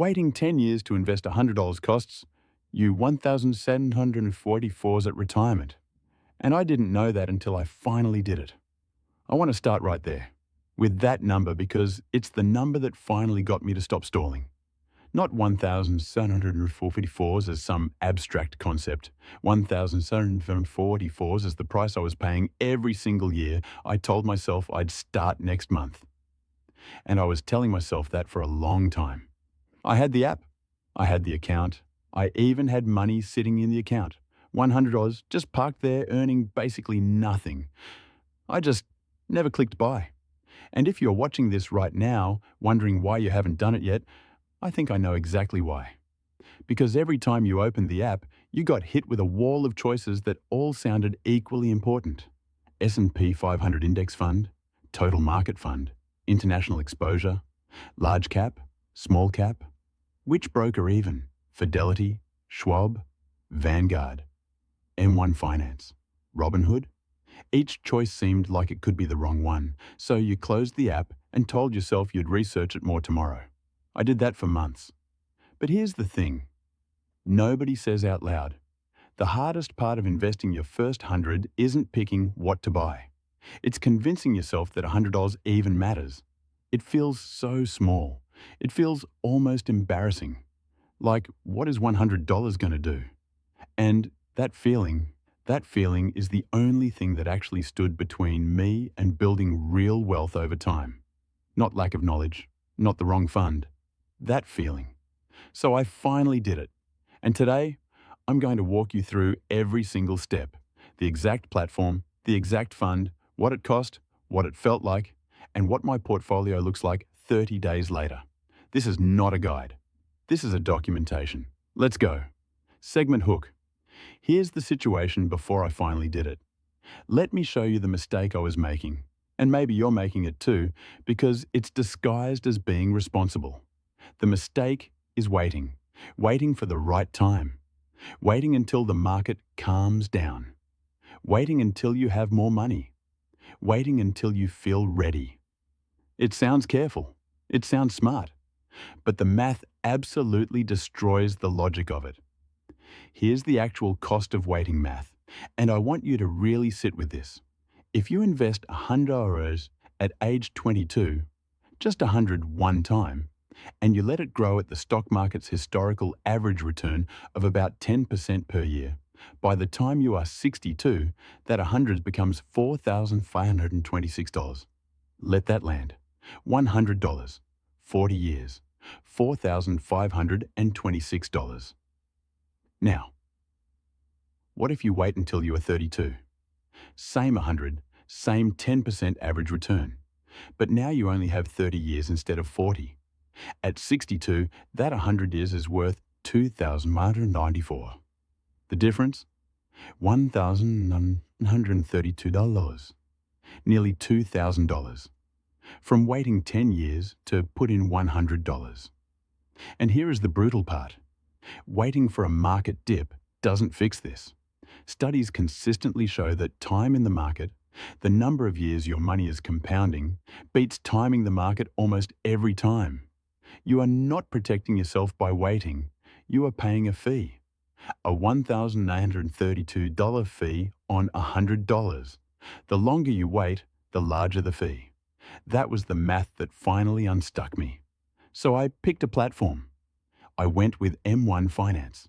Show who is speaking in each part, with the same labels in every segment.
Speaker 1: Waiting 10 years to invest $100 costs you 1,744 at retirement. And I didn't know that until I finally did it. I want to start right there, with that number, because it's the number that finally got me to stop stalling. Not 1,744 as some abstract concept. 1,744 as the price I was paying every single year I told myself I'd start next month. And I was telling myself that for a long time. I had the app. I had the account. I even had money sitting in the account. $100 just parked there, earning basically nothing. I just never clicked buy. And if you're watching this right now, wondering why you haven't done it yet, I think I know exactly why. Because every time you opened the app, you got hit with a wall of choices that all sounded equally important. S&P 500 Index Fund, Total Market Fund, International Exposure, Large Cap, Small Cap, which broker even? Fidelity, Schwab, Vanguard, M1 Finance, Robinhood? Each choice seemed like it could be the wrong one, so you closed the app and told yourself you'd research it more tomorrow. I did that for months. But here's the thing. Nobody says out loud. The hardest part of investing your first 100 isn't picking what to buy. It's convincing yourself that $100 even matters. It feels so small. It feels almost embarrassing. Like, what is $100 going to do? And that feeling is the only thing that actually stood between me and building real wealth over time. Not lack of knowledge, not the wrong fund. That feeling. So I finally did it. And today, I'm going to walk you through every single step, the exact platform, the exact fund, what it cost, what it felt like, and what my portfolio looks like 30 days later. This is not a guide. This is a documentation. Let's go. Segment hook. Here's the situation before I finally did it. Let me show you the mistake I was making, and maybe you're making it too, because it's disguised as being responsible. The mistake is waiting for the right time, waiting until the market calms down, waiting until you have more money, waiting until you feel ready. It sounds careful, it sounds smart, but the math absolutely destroys the logic of it. Here's the actual cost of waiting math, and I want you to really sit with this. If you invest $100 at age 22, just 100 one time, and you let it grow at the stock market's historical average return of about 10% per year, by the time you are 62, that 100 becomes $4,526. Let that land. $100, 40 years, $4,526. Now, what if you wait until you are 32? Same 100, same 10% average return, but now you only have 30 years instead of 40. At 62, that 100 years is worth $2,194. The difference? $1,932, nearly $2,000, from waiting 10 years to put in $100. And here is the brutal part. Waiting for a market dip doesn't fix this. Studies consistently show that time in the market, the number of years your money is compounding, beats timing the market almost every time. You are not protecting yourself by waiting. You are paying a fee. A $1,932 fee on $100. The longer you wait, the larger the fee. That was the math that finally unstuck me. So I picked a platform. I went with M1 Finance.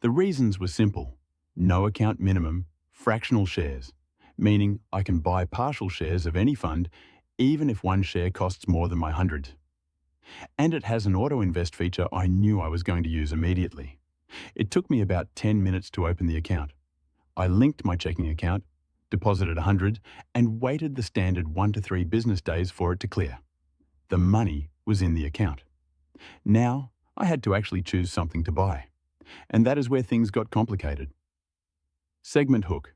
Speaker 1: The reasons were simple. No account minimum, fractional shares, meaning I can buy partial shares of any fund even if one share costs more than my 100. And it has an auto-invest feature I knew I was going to use immediately. It took me about 10 minutes to open the account. I linked my checking account, deposited 100, and waited the standard 1 to 3 business days for it to clear. The money was in the account. Now, I had to actually choose something to buy. And that is where things got complicated. Segment hook.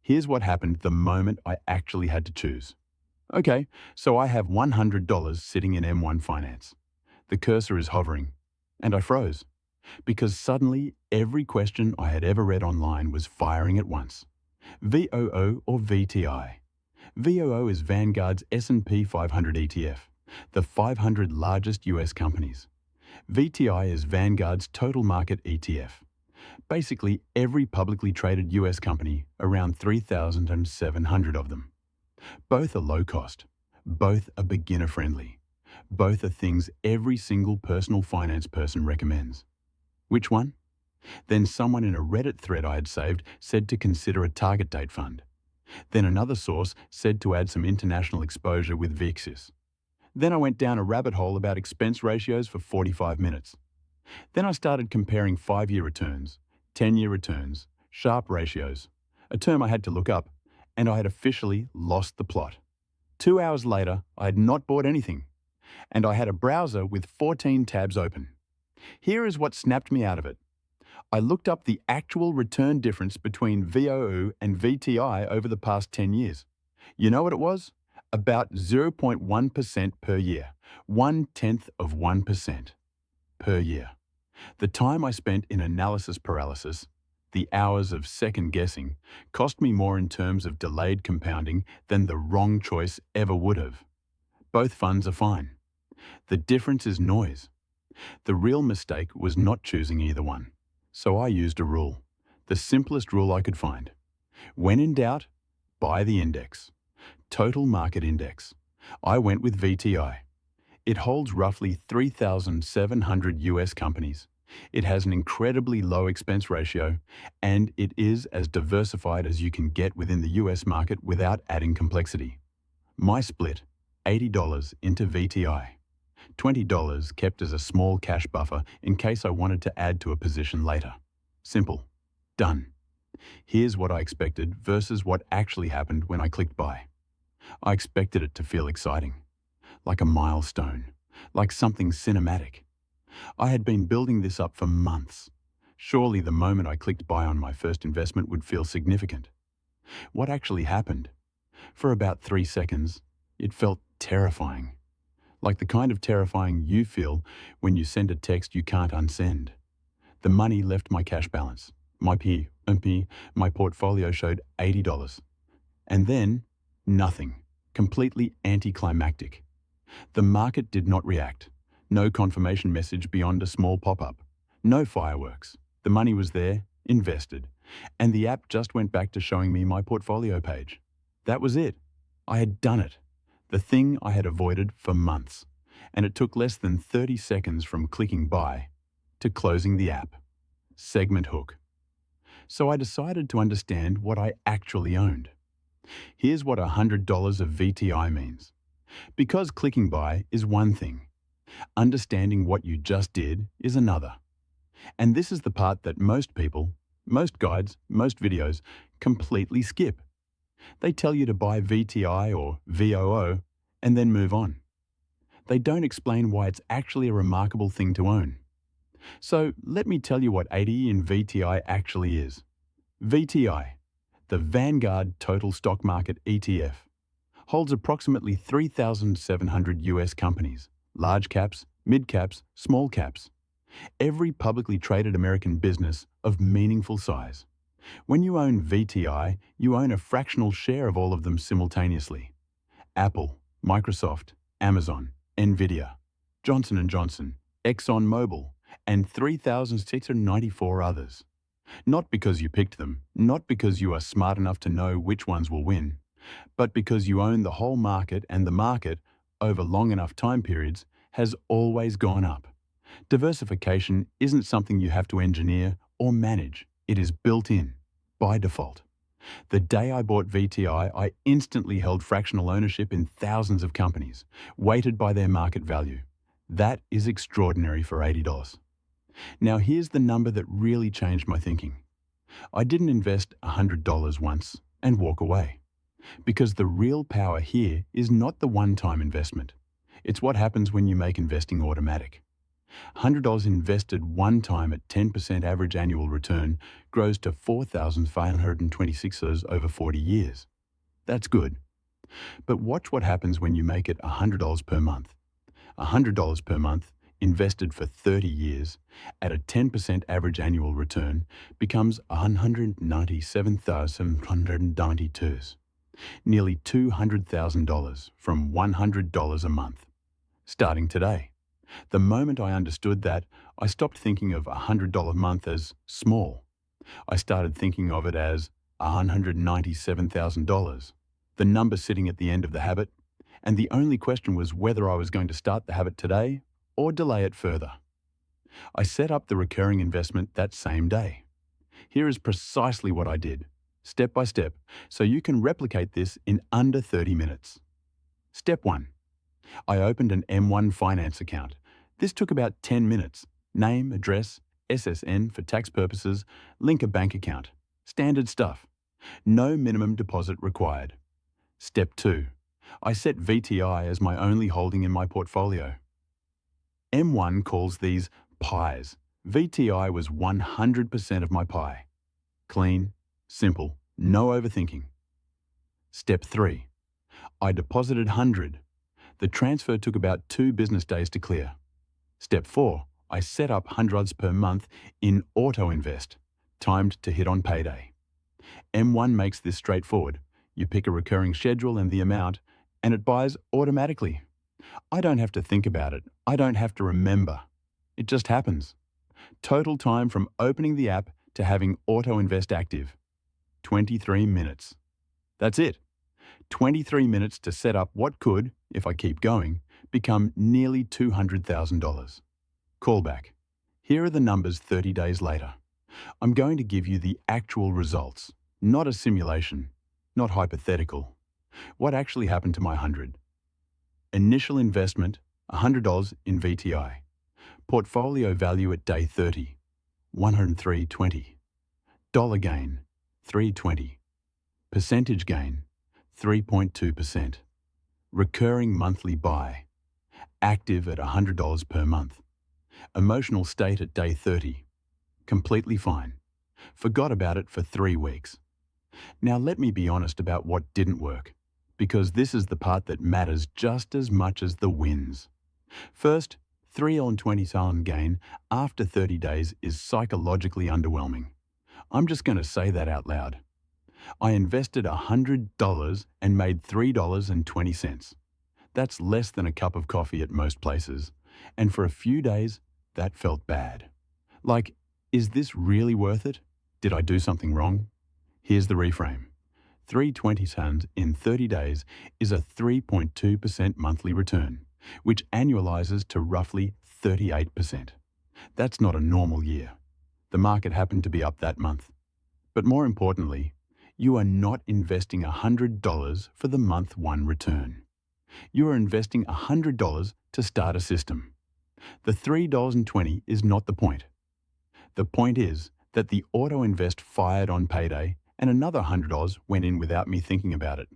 Speaker 1: Here's what happened the moment I actually had to choose. Okay, so I have $100 sitting in M1 Finance. The cursor is hovering, and I froze, because suddenly every question I had ever read online was firing at once. VOO or VTI? VOO is Vanguard's S&P 500 ETF, the 500 largest US companies. VTI is Vanguard's total market ETF. Basically, every publicly traded US company, around 3,700 of them. Both are low cost. Both are beginner friendly. Both are things every single personal finance person recommends. Which one? Then someone in a Reddit thread I had saved said to consider a target date fund. Then another source said to add some international exposure with VIXIS. Then I went down a rabbit hole about expense ratios for 45 minutes. Then I started comparing 5-year returns, 10-year returns, Sharpe ratios, a term I had to look up, and I had officially lost the plot. 2 hours later, I had not bought anything, and I had a browser with 14 tabs open. Here is what snapped me out of it. I looked up the actual return difference between VOO and VTI over the past 10 years. You know what it was? About 0.1% per year. 0.1% per year. The time I spent in analysis paralysis, the hours of second guessing, cost me more in terms of delayed compounding than the wrong choice ever would have. Both funds are fine. The difference is noise. The real mistake was not choosing either one. So I used a rule, the simplest rule I could find. When in doubt, buy the index. Total Market Index. I went with VTI. It holds roughly 3,700 US companies. It has an incredibly low expense ratio, and it is as diversified as you can get within the US market without adding complexity. My split, $80 into VTI. $20 kept as a small cash buffer in case I wanted to add to a position later. Simple. Done. Here's what I expected versus what actually happened when I clicked buy. I expected it to feel exciting, like a milestone, like something cinematic. I had been building this up for months. Surely the moment I clicked buy on my first investment would feel significant. What actually happened? For about 3 seconds, it felt terrifying. Like the kind of terrifying you feel when you send a text you can't unsend. The money left my cash balance. My portfolio showed $80. And then, nothing. Completely anticlimactic. The market did not react. No confirmation message beyond a small pop-up. No fireworks. The money was there, invested. And the app just went back to showing me my portfolio page. That was it. I had done it. The thing I had avoided for months. And it took less than 30 seconds from clicking buy to closing the app. Segment hook. So I decided to understand what I actually owned. Here's what $100 of VTI means. Because clicking buy is one thing, understanding what you just did is another. And this is the part that most people, most guides, most videos completely skip. They tell you to buy VTI or VOO and then move on. They don't explain why it's actually a remarkable thing to own. So let me tell you what 80 in VTI actually is. VTI, the Vanguard Total Stock Market ETF, holds approximately 3,700 US companies, large caps, mid caps, small caps. Every publicly traded American business of meaningful size. When you own VTI, you own a fractional share of all of them simultaneously. Apple, Microsoft, Amazon, Nvidia, Johnson & Johnson, ExxonMobil, and 3,694 others. Not because you picked them, not because you are smart enough to know which ones will win, but because you own the whole market, and the market, over long enough time periods, has always gone up. Diversification isn't something you have to engineer or manage. It is built in, by default. The day I bought VTI, I instantly held fractional ownership in thousands of companies, weighted by their market value. That is extraordinary for $80. Now here's the number that really changed my thinking. I didn't invest $100 once and walk away. Because the real power here is not the one-time investment. It's what happens when you make investing automatic. $100 invested one time at 10% average annual return grows to $4,526 over 40 years. That's good. But watch what happens when you make it $100 per month. $100 per month, invested for 30 years, at a 10% average annual return, becomes $197,792. Nearly $200,000 from $100 a month. Starting today. The moment I understood that, I stopped thinking of $100 a month as small. I started thinking of it as $197,000, the number sitting at the end of the habit, and the only question was whether I was going to start the habit today or delay it further. I set up the recurring investment that same day. Here is precisely what I did, step by step, so you can replicate this in under 30 minutes. Step 1. I opened an M1 finance account. This took about 10 minutes. Name, address, SSN for tax purposes, link a bank account. Standard stuff. No minimum deposit required. Step 2. I set VTI as my only holding in my portfolio. M1 calls these pies. VTI was 100% of my pie. Clean, simple, no overthinking. Step 3. I deposited 100. The transfer took about 2 business days to clear. Step 4. I set up hundreds per month in auto invest, timed to hit on payday. M1 makes this straightforward. You pick a recurring schedule and the amount, and it buys automatically. I don't have to think about it. I don't have to remember. It just happens. Total time from opening the app to having auto invest active. 23 minutes. That's it. 23 minutes to set up what could, if I keep going, become nearly $200,000. Callback. Here are the numbers 30 days later. I'm going to give you the actual results, not a simulation, not hypothetical. What actually happened to my 100? Initial investment, $100 in VTI. Portfolio value at day 30, $103.20. Dollar gain, $3.20. Percentage gain, 3.2%. Recurring monthly buy. Active at $100 per month. Emotional state at day 30. Completely fine. Forgot about it for 3 weeks. Now let me be honest about what didn't work, because this is the part that matters just as much as the wins. First, 3 on 20 gain after 30 days is psychologically underwhelming. I'm just going to say that out loud. I invested $100 and made $3.20. That's less than a cup of coffee at most places. And for a few days, that felt bad. Like, is this really worth it? Did I do something wrong? Here's the reframe. 320 tons in 30 days is a 3.2% monthly return, which annualizes to roughly 38%. That's not a normal year. The market happened to be up that month. But more importantly, you are not investing $100 for the month 1 return. You are investing $100 to start a system. The $3.20 is not the point. The point is that the auto invest fired on payday and another $100 went in without me thinking about it.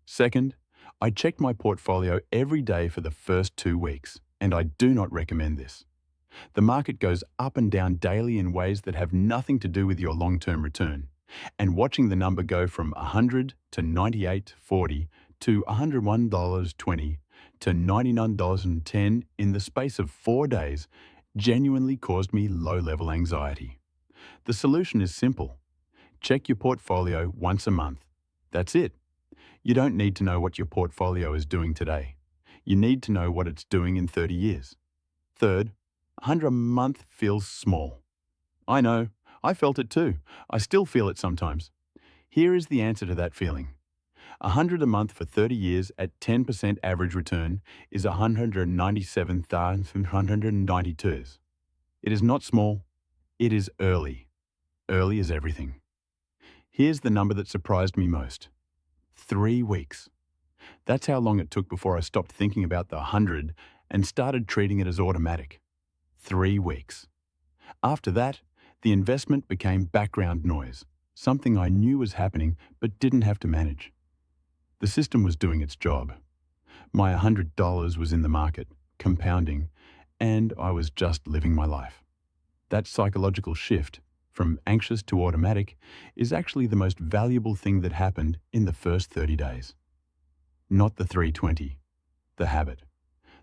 Speaker 1: Second, I checked my portfolio every day for the first 2 weeks, and I do not recommend this. The market goes up and down daily in ways that have nothing to do with your long-term return, and watching the number go from 100 to 98.40 to $101.20 to $99.10 in the space of 4 days genuinely caused me low-level anxiety. The solution is simple. Check your portfolio once a month. That's it. You don't need to know what your portfolio is doing today. You need to know what it's doing in 30 years. Third, 100 a month feels small. I know, I felt it too. I still feel it sometimes. Here is the answer to that feeling. 100 a month for 30 years at 10% average return is $197,192. It is not small, it is early. Early is everything. Here's the number that surprised me most. 3 weeks. That's how long it took before I stopped thinking about the 100 and started treating it as automatic. 3 weeks. After that, the investment became background noise, something I knew was happening but didn't have to manage. The system was doing its job. My $100 was in the market, compounding, and I was just living my life. That psychological shift, from anxious to automatic, is actually the most valuable thing that happened in the first 30 days. Not the 320, the habit.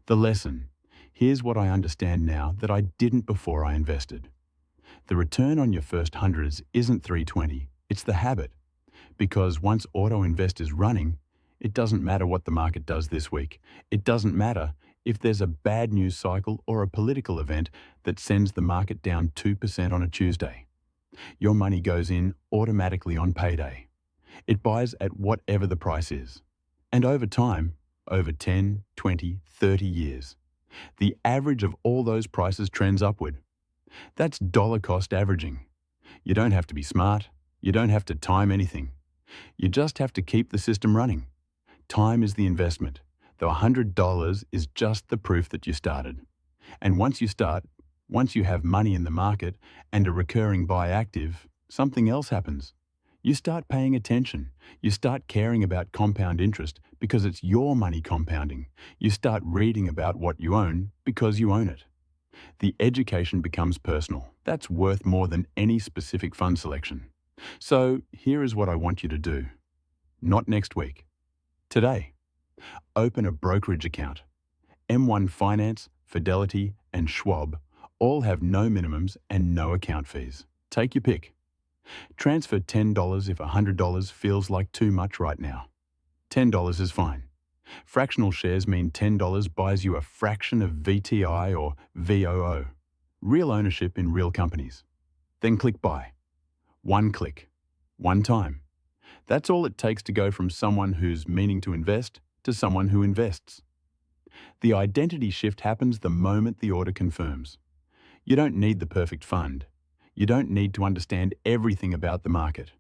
Speaker 1: The lesson. Here's what I understand now that I didn't before I invested. The return on your first hundreds isn't 320, it's the habit. Because once auto invest is running, it doesn't matter what the market does this week. It doesn't matter If there's a bad news cycle or a political event that sends the market down 2% on a Tuesday, your money goes in automatically on payday. It buys at whatever the price is. And over time, over 10, 20, 30 years, the average of all those prices trends upward. That's dollar cost averaging. You don't have to be smart. You don't have to time anything. You just have to keep the system running. Time is the investment, though $100 is just the proof that you started. And once you start, once you have money in the market and a recurring buy active, something else happens. You start paying attention. You start caring about compound interest because it's your money compounding. You start reading about what you own because you own it. The education becomes personal. That's worth more than any specific fund selection. So here is what I want you to do. Not next week. Today. Open a brokerage account. M1 Finance, Fidelity, and Schwab all have no minimums and no account fees. Take your pick. Transfer $10 if $100 feels like too much right now. $10 is fine. Fractional shares mean $10 buys you a fraction of VTI or VOO. Real ownership in real companies. Then click buy. One click. One time. That's all it takes to go from someone who's meaning to invest to someone who invests. The identity shift happens the moment the order confirms. You don't need the perfect fund. You don't need to understand everything about the market.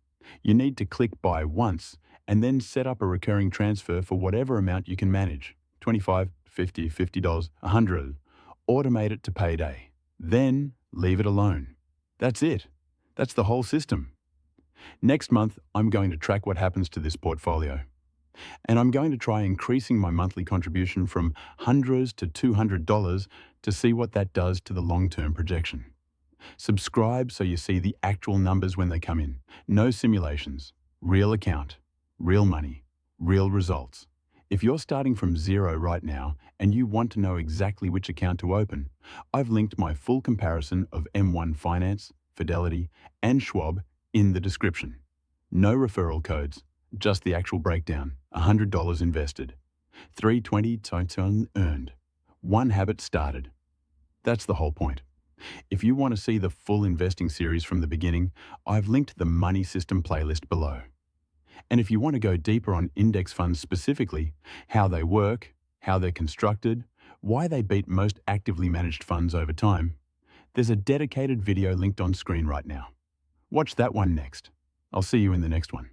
Speaker 1: You need to click buy once and then set up a recurring transfer for whatever amount you can manage. $25, $50, $50, $100. Automate it to payday. Then leave it alone. That's it. That's the whole system. Next month, I'm going to track what happens to this portfolio. And I'm going to try increasing my monthly contribution from hundreds to $200 to see what that does to the long-term projection. Subscribe so you see the actual numbers when they come in. No simulations. Real account. Real money. Real results. If you're starting from zero right now and you want to know exactly which account to open, I've linked my full comparison of M1 Finance, Fidelity, and Schwab in the description. No referral codes, just the actual breakdown. $100 invested. $320 total earned. One habit started. That's the whole point. If you want to see the full investing series from the beginning, I've linked the Money System playlist below. And if you want to go deeper on index funds specifically, how they work, how they're constructed, why they beat most actively managed funds over time, there's a dedicated video linked on screen right now. Watch that one next. I'll see you in the next one.